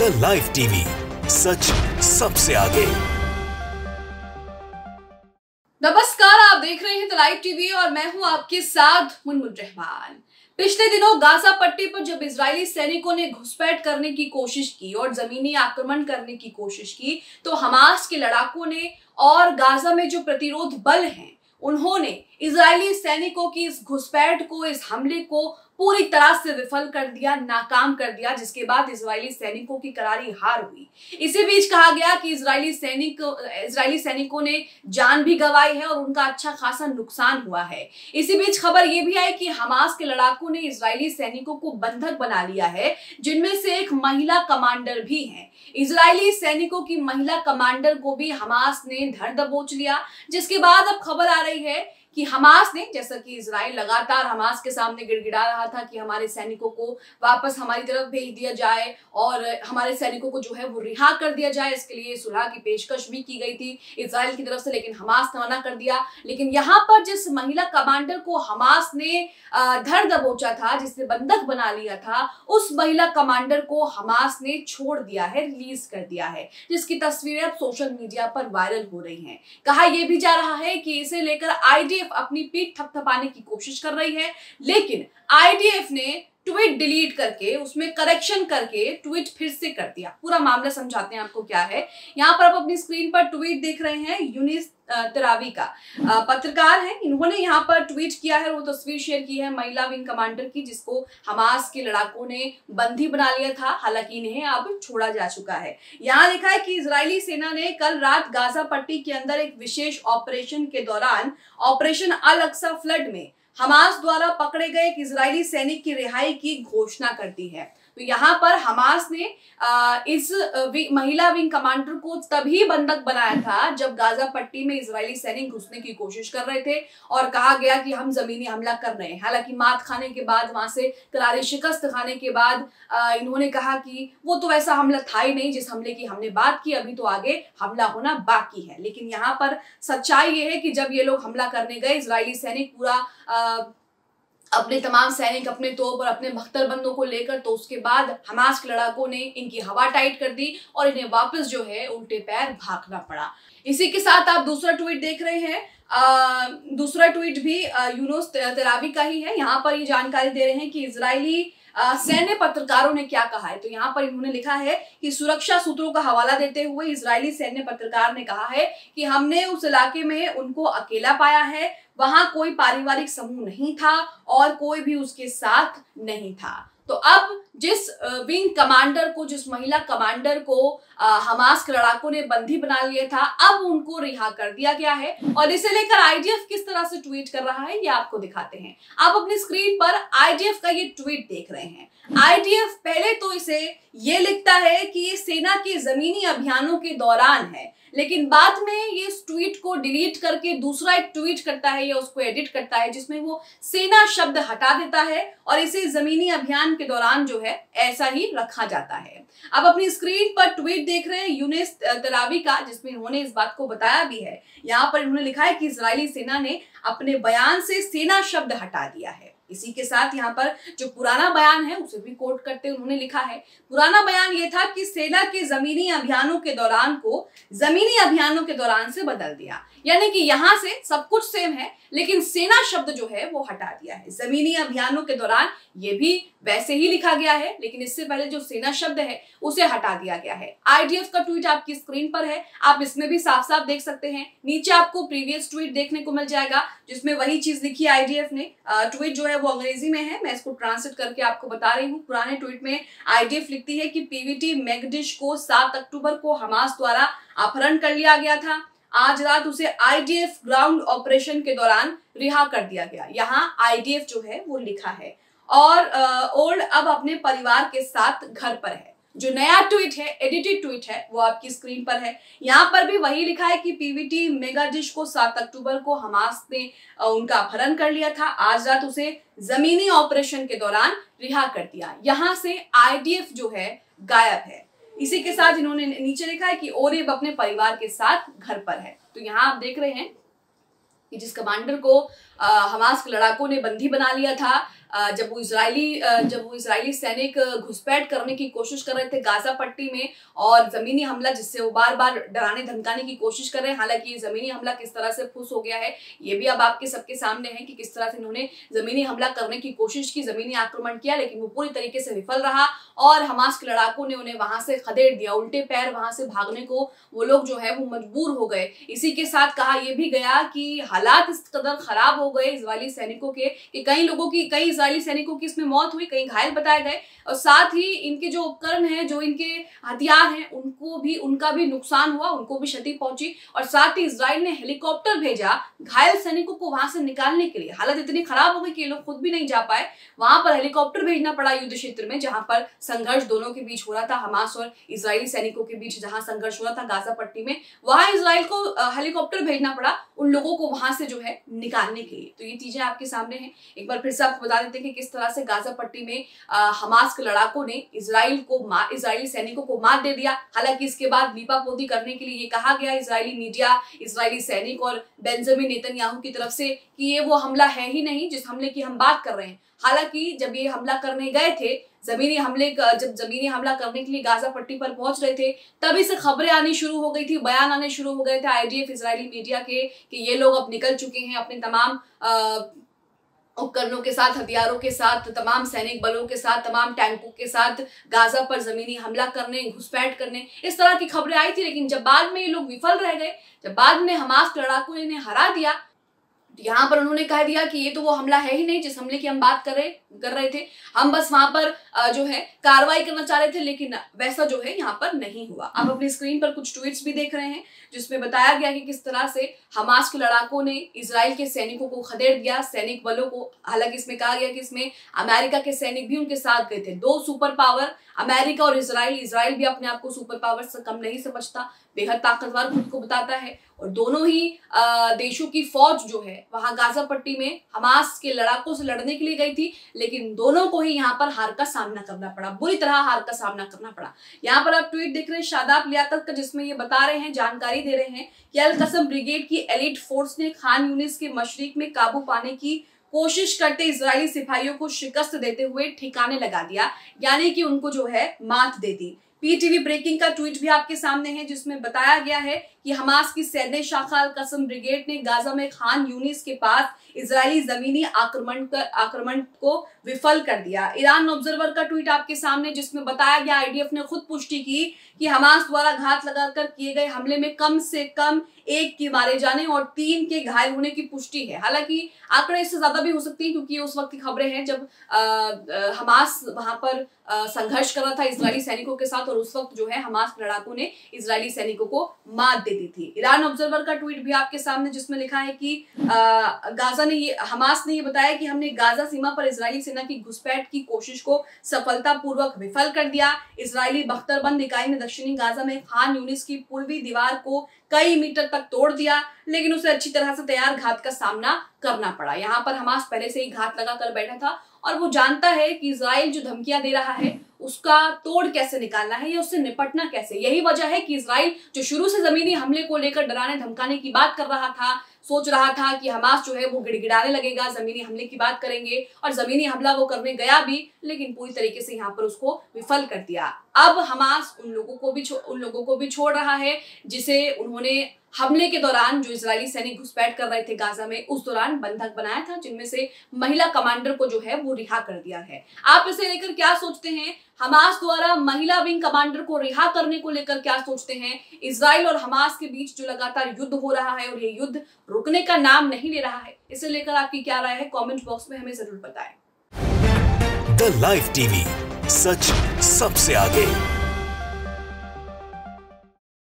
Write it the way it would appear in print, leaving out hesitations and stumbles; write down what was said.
The live TV, सच सबसे आगे। नमस्कार, आप देख रहे हैं द लाइव टीवी और मैं हूं आपके साथ मुनमुन रहमान। पिछले दिनों गाजा पट्टी पर जब इजरायली सैनिकों ने घुसपैठ करने की कोशिश की और जमीनी आक्रमण करने की कोशिश की, तो हमास के लड़ाकों ने और गाजा में जो प्रतिरोध बल हैं, उन्होंने इजरायली सैनिकों की इस घुसपैठ को, इस हमले को पूरी तरह से विफल कर दिया, नाकाम कर दिया, जिसके बाद इजरायली सैनिकों की करारी हार हुई। इसी बीच कहा गया कि इजरायली सैनिकों ने जान भी गंवाई है और उनका अच्छा खासा नुकसान हुआ है। इसी बीच खबर यह भी आई कि हमास के लड़ाकों ने इजरायली सैनिकों को बंधक बना लिया है, जिनमें से एक महिला कमांडर भी है। इजरायली सैनिकों की महिला कमांडर को भी हमास ने धर दबोच लिया, जिसके बाद अब खबर आ रही है कि हमास ने, जैसा कि इजराइल लगातार हमास के सामने गिड़गिड़ा रहा था कि हमारे सैनिकों को वापस हमारी तरफ भेज दिया जाए और हमारे सैनिकों को जो है वो रिहा कर दिया जाए, इसके लिए सुलह की पेशकश भी की गई थी इजराइल की तरफ से, लेकिन हमास ने मना कर दिया। लेकिन यहाँ पर जिस महिला कमांडर को हमास ने धर दबोचा था, जिसे बंधक बना लिया था, उस महिला कमांडर को हमास ने छोड़ दिया है, रिलीज कर दिया है, जिसकी तस्वीरें अब सोशल मीडिया पर वायरल हो रही हैं। कहा यह भी जा रहा है कि इसे लेकर आईडीएफ अपनी पीठ थपथपाने की कोशिश कर रही है, लेकिन आईडीएफ ने ट्वीट डिलीट करके उसमें करेक्शन करके ट्वीट फिर से कर दिया। पूरा मामला समझाते हैं आपको क्या है। यहाँ पर आप अपनी स्क्रीन पर ट्वीट देख रहे हैं, यूनिस तरावी का पत्रकार है, इन्होंने यहाँ पर ट्वीट किया है, वो तस्वीर शेयर की है महिला विंग कमांडर की, जिसको हमास के लड़ाकों ने बंदी बना लिया था, हालांकि इन्हें अब छोड़ा जा चुका है। यहाँ लिखा है कि इजरायली सेना ने कल रात गाजा पट्टी के अंदर एक विशेष ऑपरेशन के दौरान ऑपरेशन अल अक्सा फ्लड में हमास द्वारा पकड़े गए एक इजरायली सैनिक की रिहाई की घोषणा कर दी है। तो यहाँ पर हमास ने इस महिला विंग कमांडर को तभी बंधक बनाया था जब गाजा पट्टी में इजरायली सैनिक घुसने की कोशिश कर रहे थे और कहा गया कि हम जमीनी हमला कर रहे हैं। हालांकि मात खाने के बाद, वहां से करारी शिकस्त खाने के बाद इन्होंने कहा कि वो तो वैसा हमला था ही नहीं जिस हमले की हमने बात की, अभी तो आगे हमला होना बाकी है। लेकिन यहाँ पर सच्चाई ये है कि जब ये लोग हमला करने गए, इजरायली सैनिक पूरा अपने तमाम सैनिक, अपने तोप और अपने बख्तरबंदों को लेकर, तो उसके बाद हमास के लड़ाकों ने इनकी हवा टाइट कर दी और इन्हें वापस जो है उल्टे पैर भागना पड़ा। इसी के साथ आप दूसरा ट्वीट देख रहे हैं। दूसरा ट्वीट भी यूनुस तरावी का ही है। यहाँ पर ये जानकारी दे रहे हैं कि इजरायली सैन्य पत्रकारों ने क्या कहा है। तो यहाँ पर इन्होंने लिखा है कि सुरक्षा सूत्रों का हवाला देते हुए इजरायली सैन्य पत्रकार ने कहा है कि हमने उस इलाके में उनको अकेला पाया है, वहां कोई पारिवारिक समूह नहीं था और कोई भी उसके साथ नहीं था। तो अब जिस विंग कमांडर को, जिस महिला कमांडर को हमास के लड़ाकों ने बंदी बना लिया था, अब उनको रिहा कर दिया गया है। और इसे लेकर आईडीएफ किस तरह से ट्वीट कर रहा है ये आपको दिखाते हैं। आप अपनी स्क्रीन पर आईडीएफ का ये ट्वीट देख रहे हैं। आईडीएफ पहले तो इसे ये लिखता है कि ये सेना के जमीनी अभियानों के दौरान है, लेकिन बाद में ये इस ट्वीट को डिलीट करके दूसरा एक ट्वीट करता है या उसको एडिट करता है, जिसमें वो सेना शब्द हटा देता है और इसे जमीनी अभियान के दौरान जो है ऐसा ही रखा जाता है। अब अपनी स्क्रीन पर ट्वीट देख रहे हैं यूनिस तरावी का, जिसमें उन्होंने इस बात को बताया भी है। यहाँ पर उन्होंने लिखा है कि इजरायली सेना ने अपने बयान से सेना शब्द हटा दिया है। इसी के साथ यहाँ पर जो पुराना बयान है उसे भी कोट करते उन्होंने लिखा है, पुराना बयान ये था कि सेना के जमीनी अभियानों के दौरान को जमीनी अभियानों के दौरान से बदल दिया। यानी कि यहाँ से सब कुछ सेम है, लेकिन सेना शब्द जो है वो हटा दिया है। जमीनी अभियानों के दौरान ये भी वैसे ही लिखा गया है, लेकिन इससे पहले जो सेना शब्द है उसे हटा दिया गया है। आईडीएफ का ट्वीट आपकी स्क्रीन पर है, आप इसमें भी साफ साफ देख सकते हैं। नीचे आपको प्रीवियस ट्वीट देखने को मिल जाएगा जिसमें वही चीज लिखी है आईडीएफ ने। ट्वीट जो है वो अंग्रेजी में है, मैं इसको ट्रांसलेट करके आपको बता रही हूँ। पुराने ट्वीट में आईडीएफ लिखती है कि पीवीटी मैगडिश को 7 अक्टूबर को हमास द्वारा अपहरण कर लिया गया था। आज रात उसे आईडीएफ ग्राउंड ऑपरेशन के दौरान रिहा कर दिया गया। यहाँ आईडीएफ जो है वो लिखा है और ओल्ड अब अपने परिवार के साथ घर पर है। जो नया ट्वीट है, एडिटेड ट्वीट है, वो आपकी स्क्रीन पर है। यहाँ पर भी वही लिखा है कि पीवीटी मेगाडिश को 7 अक्टूबर को हमास ने उनका अपहरण कर लिया था। आज रात उसे जमीनी ऑपरेशन के दौरान रिहा कर दिया। यहाँ से आईडीएफ जो है गायब है। इसी के साथ इन्होंने नीचे लिखा है कि ओरेब अपने परिवार के साथ घर पर है। तो यहाँ आप देख रहे हैं कि जिस कमांडर को हमास के लड़ाकों ने बंदी बना लिया था। जब वो इजरायली सैनिक घुसपैठ करने की कोशिश कर रहे थे गाजा पट्टी में, और जमीनी हमला जिससे वो बार बार डराने धमकाने की कोशिश कर रहे हैं। हालांकि ये जमीनी हमला किस तरह से फुस हो गया है ये भी अब आपके सबके सामने है कि किस तरह से इन्होंने जमीनी हमला करने की कोशिश की, जमीनी आक्रमण किया, लेकिन वो पूरी तरीके से विफल रहा और हमास के लड़ाकों ने उन्हें वहां से खदेड़ दिया। उल्टे पैर वहां से भागने को वो लोग जो है वो मजबूर हो गए। इसी के साथ कहा यह भी गया कि हालात इस कदर खराब हो गए इजरायली सैनिकों के कि कई इजरायली सैनिकों की इसमें मौत हुई, कई घायल बताए गए, और साथ ही इनके जो उपकरण हैं, जो इनके हथियार हैं, उनका भी नुकसान हुआ, उनको भी क्षति पहुंची। और साथ ही इजराइल ने हेलीकॉप्टर भेजा घायल सैनिकों को वहां से निकालने के लिए। हालत इतनी खराब हो गई कि ये लोग खुद भी नहीं जा पाए, वहां पर हेलीकॉप्टर भेजना पड़ा युद्ध क्षेत्र में, जहां पर संघर्ष दोनों के बीच हो रहा था, हमास और इजरायली सैनिकों के बीच जहां संघर्ष हो रहा था गाजा पट्टी में, वहां इजराइल को हेलीकॉप्टर भेजना पड़ा उन लोगों को वहां से जो है निकालने के लिए। तो ये चीजें आपके सामने हैं। एक बार फिर से आपको बता देते हैं कि किस तरह से गाजा पट्टी में हमास के लड़ाकों ने इजरायली सैनिकों को मार दे दिया। हालांकि इसके बाद लीपापोती करने के लिए ये कहा गया इजरायली मीडिया, इजरायली सैनिक और बेंजामिन नेतन्याहू की तरफ से कि ये वो हमला है ही नहीं जिस हमले की हम बात कर रहे हैं। हालांकि जब ये हमला करने गए थे, जब जमीनी हमला करने के लिए गाजा पट्टी पर पहुंच रहे थे, तभी से खबरें आनी शुरू हो गई थी, बयान आने शुरू हो गए थे IDF इजरायली मीडिया के कि ये लोग अब निकल चुके हैं अपने तमाम उपकरणों के साथ, हथियारों के साथ, तमाम सैनिक बलों के साथ, तमाम टैंकों के साथ गाजा पर जमीनी हमला करने, घुसपैठ करने, इस तरह की खबरें आई थी। लेकिन जब बाद में ये लोग विफल रह गए, जब बाद में हमास के लड़ाकों ने इन्हें हरा दिया, यहाँ पर उन्होंने कह दिया कि ये तो वो हमला है ही नहीं जिस हमले की हम बात कर रहे थे, हम बस वहां पर जो है कार्रवाई करना चाह रहे थे, लेकिन वैसा जो है यहाँ पर नहीं हुआ। आप अपनी स्क्रीन पर कुछ ट्वीट्स भी देख रहे हैं जिसमें बताया गया कि किस तरह से हमास के लड़ाकों ने इजराइल के सैनिकों को खदेड़ दिया, सैनिक बलों को। हालांकि इसमें कहा गया कि इसमें अमेरिका के सैनिक भी उनके साथ गए थे। दो सुपर पावर, अमेरिका और इजराइल भी अपने आप को सुपर पावर से कम नहीं समझता, बेहद ताकतवर खुद को बताता है, और दोनों ही देशों की फौज जो है वहां गाजा पट्टी में हमास के लड़ाकों से लड़ने के लिए गई थी, लेकिन दोनों को ही यहाँ पर हार का सामना करना पड़ा, बुरी तरह हार का सामना करना पड़ा। यहाँ पर आप ट्वीट देख रहे हैं शादाब लियाकत का, जिसमें ये बता रहे हैं, जानकारी दे रहे हैं कि अल कसम ब्रिगेड की एलिट फोर्स ने खान यूनिस के मशरिक में काबू पाने की कोशिश करते इजरायली सिपाहियों को शिकस्त देते हुए ठिकाने लगा दिया, यानी कि उनको जो है मात दे दी। PTV ब्रेकिंग का ट्वीट भी आपके सामने है जिसमें बताया गया है कि हमास की सैन्य शाखा अल कसम ब्रिगेड ने गाजा में खान यूनिस के पास इजरायली जमीनी आक्रमण को विफल कर दिया। ईरान ऑब्जर्वर का ट्वीट आपके सामने जिसमें बताया गया IDF ने खुद पुष्टि की कि हमास द्वारा घात लगाकर किए गए हमले में कम से कम 1 के मारे जाने और 3 के घायल होने की पुष्टि है। हालांकि आंकड़े इससे ज्यादा भी हो सकती है क्योंकि उस वक्त की खबरें हैं जब हमास वहां पर संघर्ष कर रहा था इजरायली सैनिकों के साथ, और उस वक्त जो है हमास लड़ाकों ने इजरायली सैनिकों को मात दे दी थी। ईरान ऑब्जर्वर का ट्वीट भी आपके सामने जिसमें लिखा है कि हमास ने ये बताया कि हमने गाजा सीमा पर इजरायली सेना की घुसपैठ की कोशिश को सफलतापूर्वक विफल कर दिया। इजरायली बख्तरबंद इकाई ने दक्षिणी गाजा में खान यूनिस की पूर्वी दीवार को कई मीटर तक तोड़ दिया, लेकिन उसे अच्छी तरह से तैयार घात का सामना करना पड़ा। यहाँ पर हमास पहले से ही घात लगा कर बैठा था और वो जानता है कि इजराइल जो धमकियां दे रहा है उसका तोड़ कैसे निकालना है या उससे निपटना कैसे। यही वजह है कि इजराइल जो शुरू से जमीनी हमले को लेकर डराने धमकाने की बात कर रहा था, सोच रहा था कि हमास जो है वो गिड़गिड़ाने लगेगा, जमीनी हमले की बात करेंगे, और जमीनी हमला वो करने गया भी, लेकिन पूरी तरीके से यहाँ पर उसको विफल कर दिया। अब हमास उन लोगों को भी छोड़ रहा है जिसे उन्होंने हमले के दौरान, जो इजरायली सैनिक घुसपैठ कर रहे थे गाजा में, उस दौरान बंधक बनाया था, जिनमें से महिला कमांडर को जो है वो रिहा कर दिया है। आप इसे लेकर क्या सोचते हैं? हमास द्वारा महिला विंग कमांडर को रिहा करने को लेकर क्या सोचते हैं? इजराइल और हमास के बीच जो लगातार युद्ध हो रहा है और ये युद्ध रुकने का नाम नहीं ले रहा है, इसे लेकर आपकी क्या राय है? कमेंट बॉक्स में हमें जरूर बताएं। द लाइव टीवी, सच सबसे आगे।